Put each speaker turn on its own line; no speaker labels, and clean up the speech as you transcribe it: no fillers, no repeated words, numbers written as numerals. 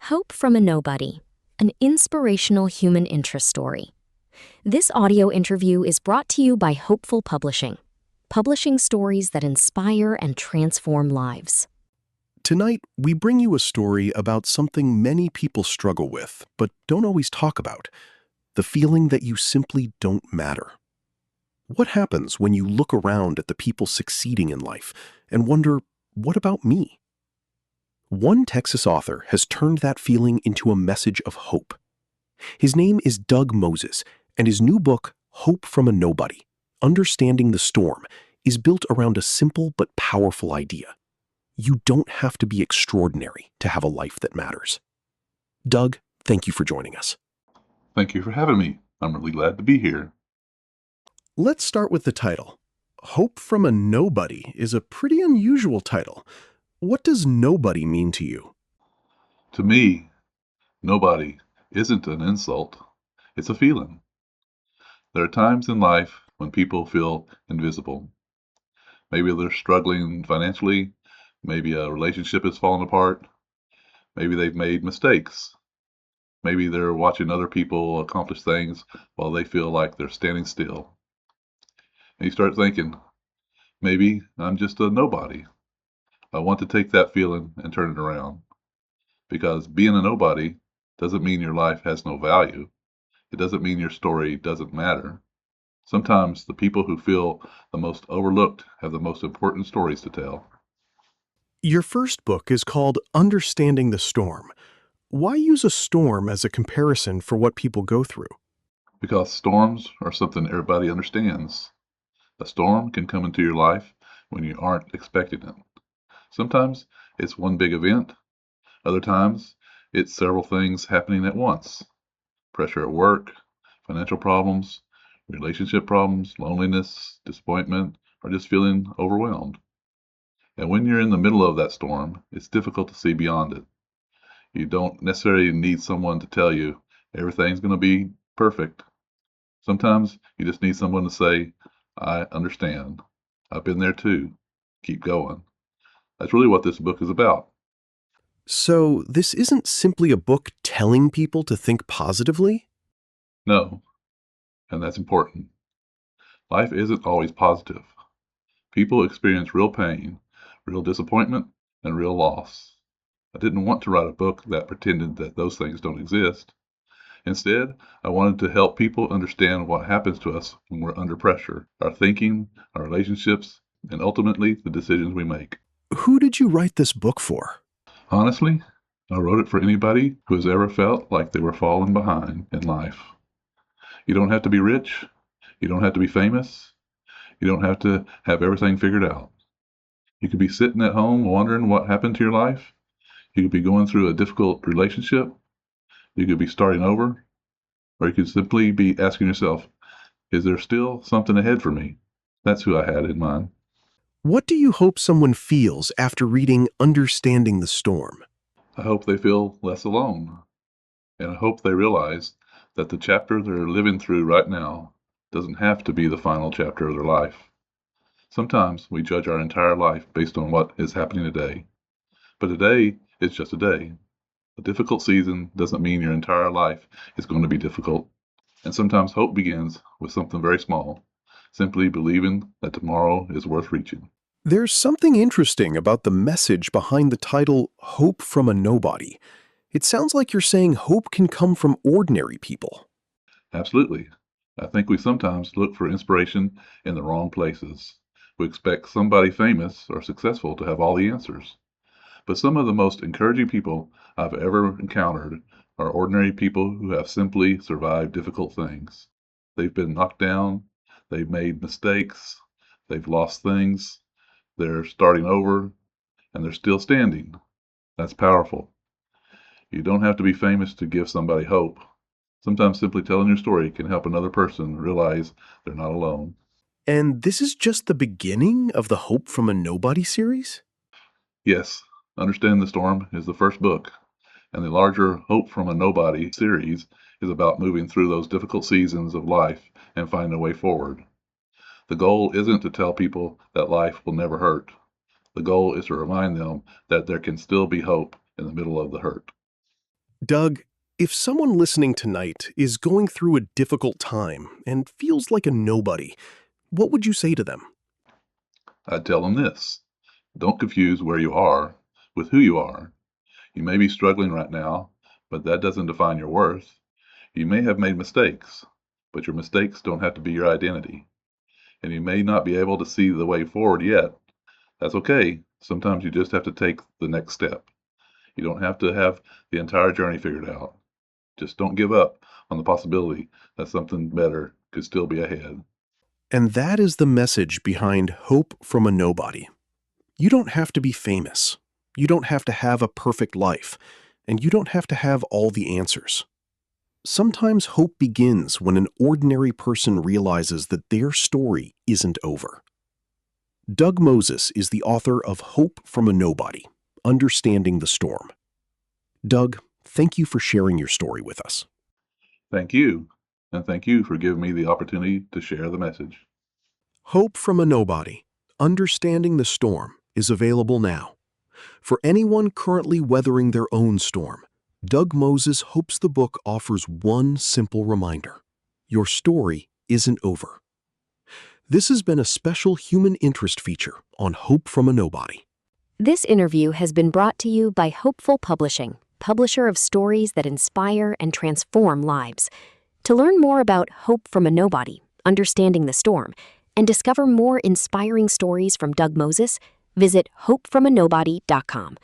Hope from a Nobody, an inspirational human interest story. This audio interview is brought to you by Hopeful Publishing, publishing stories that inspire and transform lives.
Tonight, we bring you a story about something many people struggle with, but don't always talk about: the feeling that you simply don't matter. What happens when you look around at the people succeeding in life and wonder, what about me? One Texas author has turned that feeling into a message of hope. His name is Doug Moses, and his new book, Hope from a Nobody, Understanding the Storm, is built around a simple but powerful idea. You don't have to be extraordinary to have a life that matters. Doug, thank you for joining us.
Thank you for having me. I'm really glad to be here.
Let's start with the title. Hope from a Nobody is a pretty unusual title. What does nobody mean to you?
To me, nobody isn't an insult. It's a feeling. There are times in life when people feel invisible. Maybe they're struggling financially. Maybe a relationship has fallen apart. Maybe they've made mistakes. Maybe they're watching other people accomplish things while they feel like they're standing still. And you start thinking, maybe I'm just a nobody. I want to take that feeling and turn it around. Because being a nobody doesn't mean your life has no value. It doesn't mean your story doesn't matter. Sometimes the people who feel the most overlooked have the most important stories to tell.
Your first book is called Understanding the Storm. Why use a storm as a comparison for what people go through?
Because storms are something everybody understands. A storm can come into your life when you aren't expecting it. Sometimes it's one big event. Other times it's several things happening at once. Pressure at work, financial problems, relationship problems, loneliness, disappointment, or just feeling overwhelmed. And when you're in the middle of that storm, it's difficult to see beyond it. You don't necessarily need someone to tell you everything's going to be perfect. Sometimes you just need someone to say, I understand. I've been there too. Keep going. That's really what this book is about.
So, this isn't simply a book telling people to think positively?
No, and that's important. Life isn't always positive. People experience real pain, real disappointment, and real loss. I didn't want to write a book that pretended that those things don't exist. Instead, I wanted to help people understand what happens to us when we're under pressure, our thinking, our relationships, and ultimately the decisions we make.
Who did you write this book for?
Honestly, I wrote it for anybody who has ever felt like they were falling behind in life. You don't have to be rich. You don't have to be famous. You don't have to have everything figured out. You could be sitting at home wondering what happened to your life. You could be going through a difficult relationship. You could be starting over. Or you could simply be asking yourself, is there still something ahead for me? That's who I had in mind.
What do you hope someone feels after reading Understanding the Storm?
I hope they feel less alone. And I hope they realize that the chapter they're living through right now doesn't have to be the final chapter of their life. Sometimes we judge our entire life based on what is happening today. But today is just a day. A difficult season doesn't mean your entire life is going to be difficult. And sometimes hope begins with something very small, simply believing that tomorrow is worth reaching.
There's something interesting about the message behind the title, Hope from a Nobody. It sounds like you're saying hope can come from ordinary people.
Absolutely. I think we sometimes look for inspiration in the wrong places. We expect somebody famous or successful to have all the answers. But some of the most encouraging people I've ever encountered are ordinary people who have simply survived difficult things. They've been knocked down, they've made mistakes, they've lost things, they're starting over, and they're still standing. That's powerful. You don't have to be famous to give somebody hope. Sometimes simply telling your story can help another person realize they're not alone.
And this is just the beginning of the Hope from a Nobody series?
Yes, Understand the Storm is the first book, and the larger Hope from a Nobody series is about moving through those difficult seasons of life and finding a way forward. The goal isn't to tell people that life will never hurt. The goal is to remind them that there can still be hope in the middle of the hurt.
Doug, if someone listening tonight is going through a difficult time and feels like a nobody, what would you say to them?
I'd tell them this: don't confuse where you are with who you are. You may be struggling right now, but that doesn't define your worth. You may have made mistakes, but your mistakes don't have to be your identity. And you may not be able to see the way forward yet. That's okay. Sometimes you just have to take the next step. You don't have to have the entire journey figured out. Just don't give up on the possibility that something better could still be ahead.
And that is the message behind Hope from a Nobody. You don't have to be famous. You don't have to have a perfect life. And you don't have to have all the answers. Sometimes hope begins when an ordinary person realizes that their story isn't over. Doug Moses is the author of Hope from a Nobody, Understanding the Storm. Doug, thank you for sharing your story with us.
Thank you, and thank you for giving me the opportunity to share the message.
Hope from a Nobody, Understanding the Storm is available now. For anyone currently weathering their own storm, Doug Moses hopes the book offers one simple reminder: your story isn't over. This has been a special human interest feature on Hope from a Nobody.
This interview has been brought to you by Hopeful Publishing, publisher of stories that inspire and transform lives. To learn more about Hope from a Nobody, Understanding the Storm, and discover more inspiring stories from Doug Moses, visit hopefromanobody.com.